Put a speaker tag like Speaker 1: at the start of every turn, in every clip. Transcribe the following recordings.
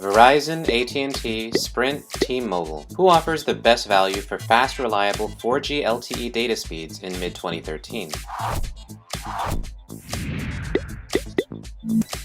Speaker 1: Verizon, AT&T, Sprint, T-Mobile. Who offers the best value for fast, reliable 4G LTE data speeds in mid-2013?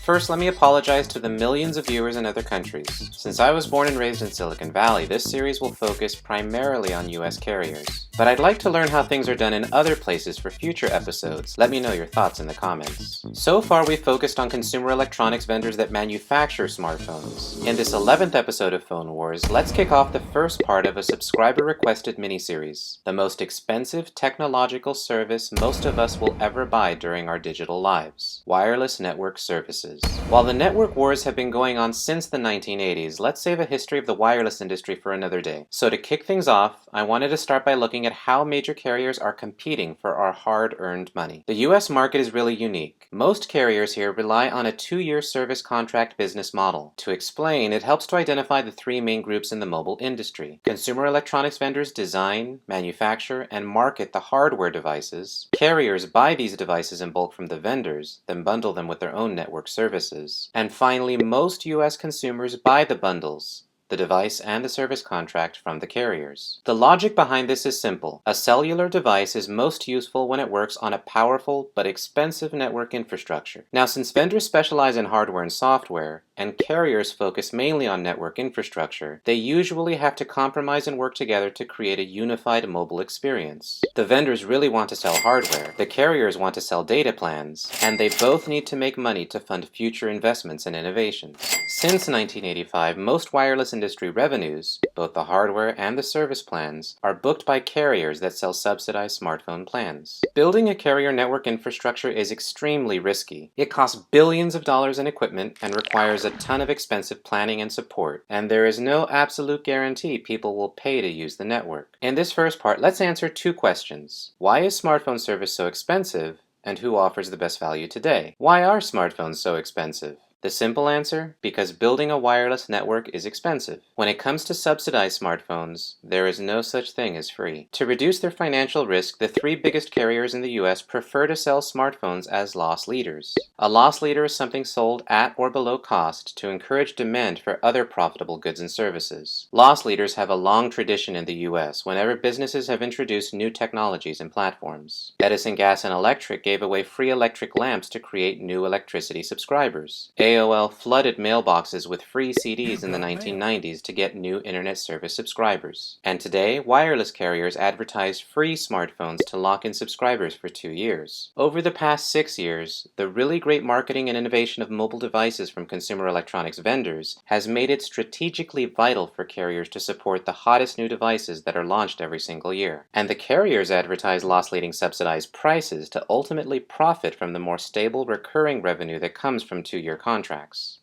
Speaker 1: First, let me apologize to the millions of viewers in other countries. Since I was born and raised in Silicon Valley, this series will focus primarily on US carriers. But I'd like to learn how things are done in other places for future episodes. Let me know your thoughts in the comments. So far, we've focused on consumer electronics vendors that manufacture smartphones. In this 11th episode of Phone Wars, let's kick off the first part of a subscriber-requested miniseries, the most expensive technological service most of us will ever buy during our digital lives: wireless network services. While the network wars have been going on since the 1980s, let's save a history of the wireless industry for another day. So to kick things off, I wanted to start by looking at how major carriers are competing for our hard-earned money. The US market is really unique. Most carriers here rely on a 2-year service contract business model. To explain, it helps to identify the three main groups in the mobile industry. Consumer electronics vendors design, manufacture, and market the hardware devices. Carriers buy these devices in bulk from the vendors, then bundle them with their own network services. And finally, most US consumers buy the bundles, the device and the service contract, from the carriers. The logic behind this is simple. A cellular device is most useful when it works on a powerful but expensive network infrastructure. Now, since vendors specialize in hardware and software, and carriers focus mainly on network infrastructure, they usually have to compromise and work together to create a unified mobile experience. The vendors really want to sell hardware, the carriers want to sell data plans, and they both need to make money to fund future investments and innovations. Since 1985, most wireless industry revenues, both the hardware and the service plans, are booked by carriers that sell subsidized smartphone plans. Building a carrier network infrastructure is extremely risky. It costs billions of dollars in equipment and requires a ton of expensive planning and support, and there is no absolute guarantee people will pay to use the network. In this first part, let's answer two questions. Why is smartphone service so expensive, and who offers the best value today? Why are smartphones so expensive? The simple answer: because building a wireless network is expensive. When it comes to subsidized smartphones, there is no such thing as free. To reduce their financial risk, the three biggest carriers in the US prefer to sell smartphones as loss leaders. A loss leader is something sold at or below cost to encourage demand for other profitable goods and services. Loss leaders have a long tradition in the US whenever businesses have introduced new technologies and platforms. Edison Gas and Electric gave away free electric lamps to create new electricity subscribers. AOL flooded mailboxes with free CDs in the 1990s to get new internet service subscribers. And today, wireless carriers advertise free smartphones to lock in subscribers for 2 years. Over the past 6 years, the really great marketing and innovation of mobile devices from consumer electronics vendors has made it strategically vital for carriers to support the hottest new devices that are launched every single year. And the carriers advertise loss-leading subsidized prices to ultimately profit from the more stable recurring revenue that comes from 2-year contracts.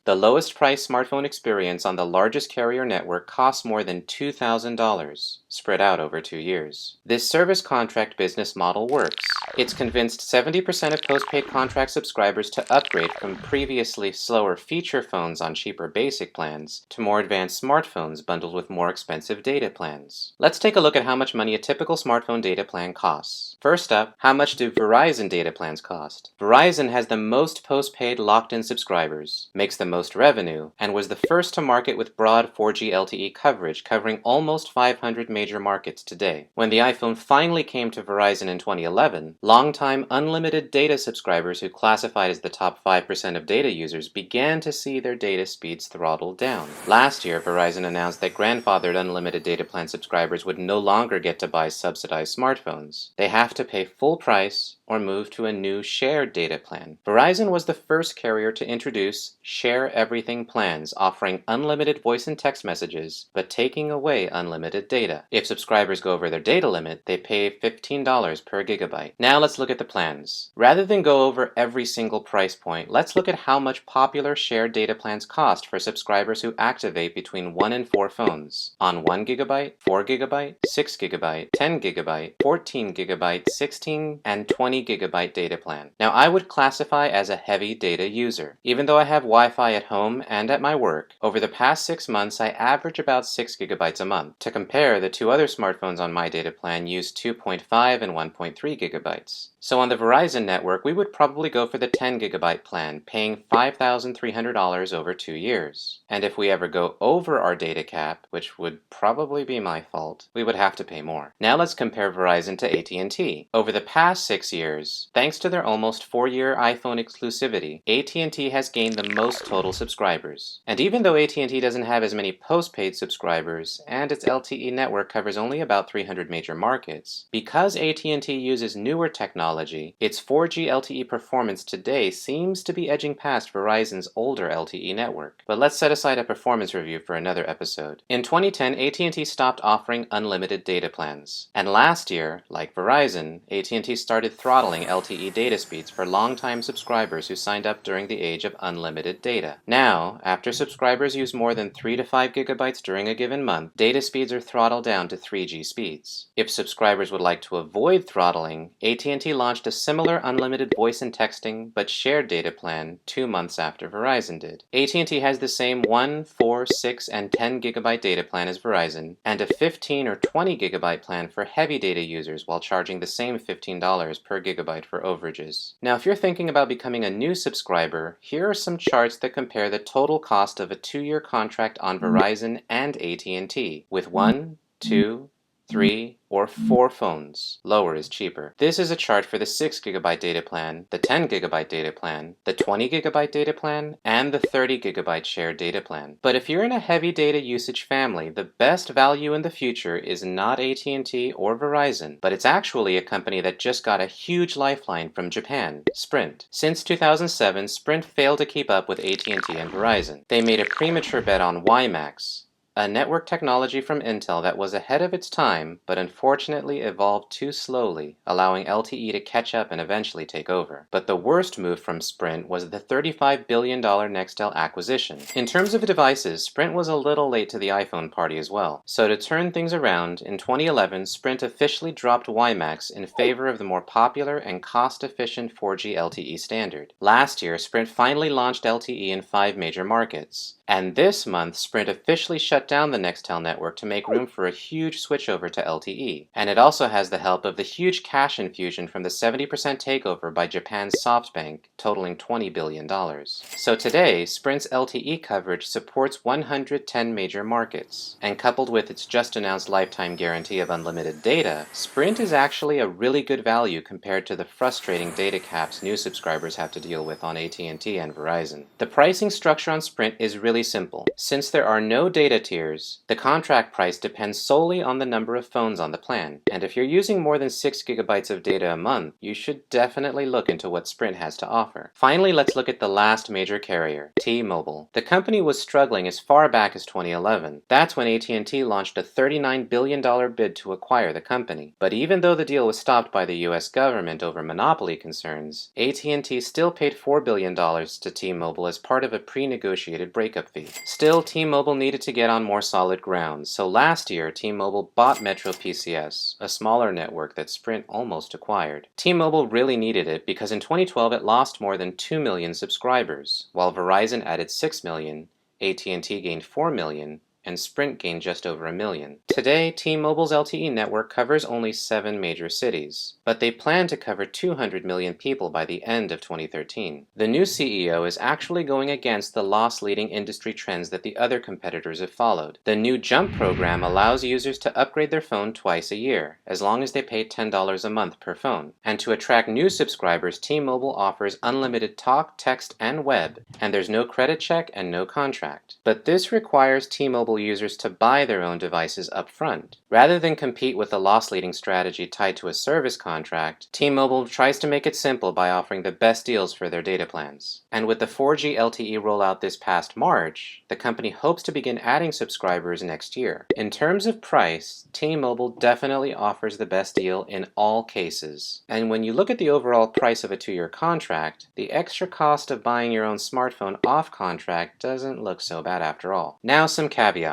Speaker 1: The lowest price smartphone experience on the largest carrier network costs more than $2,000, spread out over 2 years. This service contract business model works. It's convinced 70% of postpaid contract subscribers to upgrade from previously slower feature phones on cheaper basic plans to more advanced smartphones bundled with more expensive data plans. Let's take a look at how much money a typical smartphone data plan costs. First up, how much do Verizon data plans cost? Verizon has the most postpaid locked-in subscribers, makes the most revenue, and was the first to market with broad 4G LTE coverage covering almost 500 major markets today. When the iPhone finally came to Verizon in 2011, longtime unlimited data subscribers who classified as the top 5% of data users began to see their data speeds throttled down. Last year, Verizon announced that grandfathered unlimited data plan subscribers would no longer get to buy subsidized smartphones. They have to pay full price or move to a new shared data plan. Verizon was the first carrier to introduce Share Everything plans, offering unlimited voice and text messages, but taking away unlimited data. If subscribers go over their data limit, they pay $15 per gigabyte. Now let's look at the plans. Rather than go over every single price point, let's look at how much popular shared data plans cost for subscribers who activate between 1 and 4 phones on 1 gigabyte, 4 gigabyte, 6 gigabyte, 10 gigabyte, 14 gigabyte, 16, and 20 gigabyte data plan. Now, I would classify as a heavy data user. Even though I have Wi-Fi at home and at my work, over the past 6 months I average about 6 gigabytes a month. To compare, the two other smartphones on my data plan use 2.5 and 1.3 gigabytes. gigabytes. So on the Verizon network, we would probably go for the 10 gigabyte plan, paying $5,300 over 2 years. And if we ever go over our data cap, which would probably be my fault, we would have to pay more. Now let's compare Verizon to AT&T. Over the past 6 years, thanks to their almost 4-year iPhone exclusivity, AT&T has gained the most total subscribers. And even though AT&T doesn't have as many postpaid subscribers, and its LTE network covers only about 300 major markets, because AT&T uses newer technology, its 4G LTE performance today seems to be edging past Verizon's older LTE network. But let's set aside a performance review for another episode. In 2010, AT&T stopped offering unlimited data plans. And last year, like Verizon, AT&T started throttling LTE data speeds for longtime subscribers who signed up during the age of unlimited data. Now, after subscribers use more than 3 to 5 gigabytes during a given month, data speeds are throttled down to 3G speeds. If subscribers would like to avoid throttling, AT&T launched a similar unlimited voice and texting but shared data plan 2 months after Verizon did. AT&T has the same 1, 4, 6, and 10 gigabyte data plan as Verizon, and a 15 or 20 gigabyte plan for heavy data users while charging the same $15 per gigabyte for overages. Now if you're thinking about becoming a new subscriber, here are some charts that compare the total cost of a 2-year contract on Verizon and AT&T with 1, 2, 3, or 4 phones. Lower is cheaper. This is a chart for the 6 gigabyte data plan, the 10 gigabyte data plan, the 20 gigabyte data plan, and the 30 gigabyte shared data plan. But if you're in a heavy data usage family, the best value in the future is not AT&T or Verizon, but it's actually a company that just got a huge lifeline from Japan, Sprint. Since 2007, Sprint failed to keep up with AT&T and Verizon. They made a premature bet on WiMAX, a network technology from Intel that was ahead of its time, but unfortunately evolved too slowly, allowing LTE to catch up and eventually take over. But the worst move from Sprint was the $35 billion Nextel acquisition. In terms of devices, Sprint was a little late to the iPhone party as well. So to turn things around, in 2011, Sprint officially dropped WiMAX in favor of the more popular and cost-efficient 4G LTE standard. Last year, Sprint finally launched LTE in 5 major markets. And this month, Sprint officially shut down the Nextel network to make room for a huge switchover to LTE. And it also has the help of the huge cash infusion from the 70% takeover by Japan's SoftBank, totaling $20 billion. So today, Sprint's LTE coverage supports 110 major markets. And coupled with its just announced lifetime guarantee of unlimited data, Sprint is actually a really good value compared to the frustrating data caps new subscribers have to deal with on AT&T and Verizon. The pricing structure on Sprint is really simple. Since there are no data tiers, the contract price depends solely on the number of phones on the plan. And if you're using more than 6 gigabytes of data a month, you should definitely look into what Sprint has to offer. Finally, let's look at the last major carrier, T-Mobile. The company was struggling as far back as 2011. That's when AT&T launched a $39 billion bid to acquire the company. But even though the deal was stopped by the US government over monopoly concerns, AT&T still paid $4 billion to T-Mobile as part of a pre-negotiated breakup fee. Still, T-Mobile needed to get on more solid ground, so last year T-Mobile bought MetroPCS, a smaller network that Sprint almost acquired. T-Mobile really needed it because in 2012 it lost more than 2 million subscribers, while Verizon added 6 million, AT&T gained 4 million, and Sprint gained just over 1 million. Today, T-Mobile's LTE network covers only 7 major cities, but they plan to cover 200 million people by the end of 2013. The new CEO is actually going against the loss-leading industry trends that the other competitors have followed. The new Jump program allows users to upgrade their phone twice a year, as long as they pay $10 a month per phone. And to attract new subscribers, T-Mobile offers unlimited talk, text, and web, and there's no credit check and no contract. But this requires T-Mobile users to buy their own devices up front. Rather than compete with the loss-leading strategy tied to a service contract, T-Mobile tries to make it simple by offering the best deals for their data plans. And with the 4G LTE rollout this past March, the company hopes to begin adding subscribers next year. In terms of price, T-Mobile definitely offers the best deal in all cases. And when you look at the overall price of a 2-year contract, the extra cost of buying your own smartphone off contract doesn't look so bad after all. Now some caveats.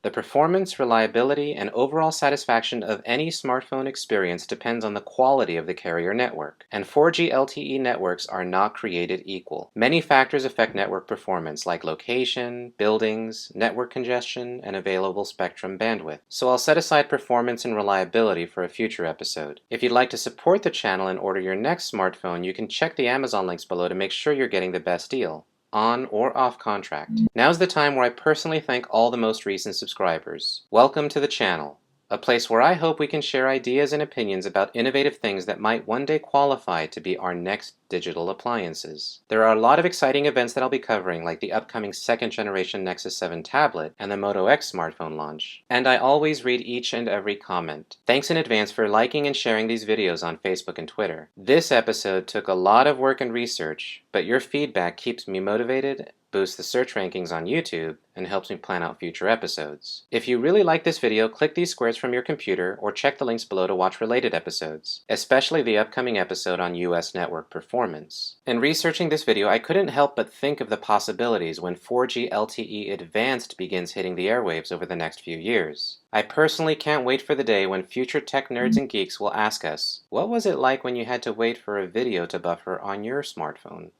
Speaker 1: The performance, reliability, and overall satisfaction of any smartphone experience depends on the quality of the carrier network, and 4G LTE networks are not created equal. Many factors affect network performance, like location, buildings, network congestion, and available spectrum bandwidth. So I'll set aside performance and reliability for a future episode. If you'd like to support the channel and order your next smartphone, you can check the Amazon links below to make sure you're getting the best deal, on or off contract. Now's the time where I personally thank all the most recent subscribers. Welcome to the channel, a place where I hope we can share ideas and opinions about innovative things that might one day qualify to be our next digital appliances. There are a lot of exciting events that I'll be covering, like the upcoming second generation Nexus 7 tablet and the Moto X smartphone launch. And I always read each and every comment. Thanks in advance for liking and sharing these videos on Facebook and Twitter. This episode took a lot of work and research, but your feedback keeps me motivated, boosts the search rankings on YouTube, and helps me plan out future episodes. If you really like this video, click these squares from your computer or check the links below to watch related episodes, especially the upcoming episode on US network performance. In researching this video, I couldn't help but think of the possibilities when 4G LTE Advanced begins hitting the airwaves over the next few years. I personally can't wait for the day when future tech nerds and geeks will ask us, what was it like when you had to wait for a video to buffer on your smartphone?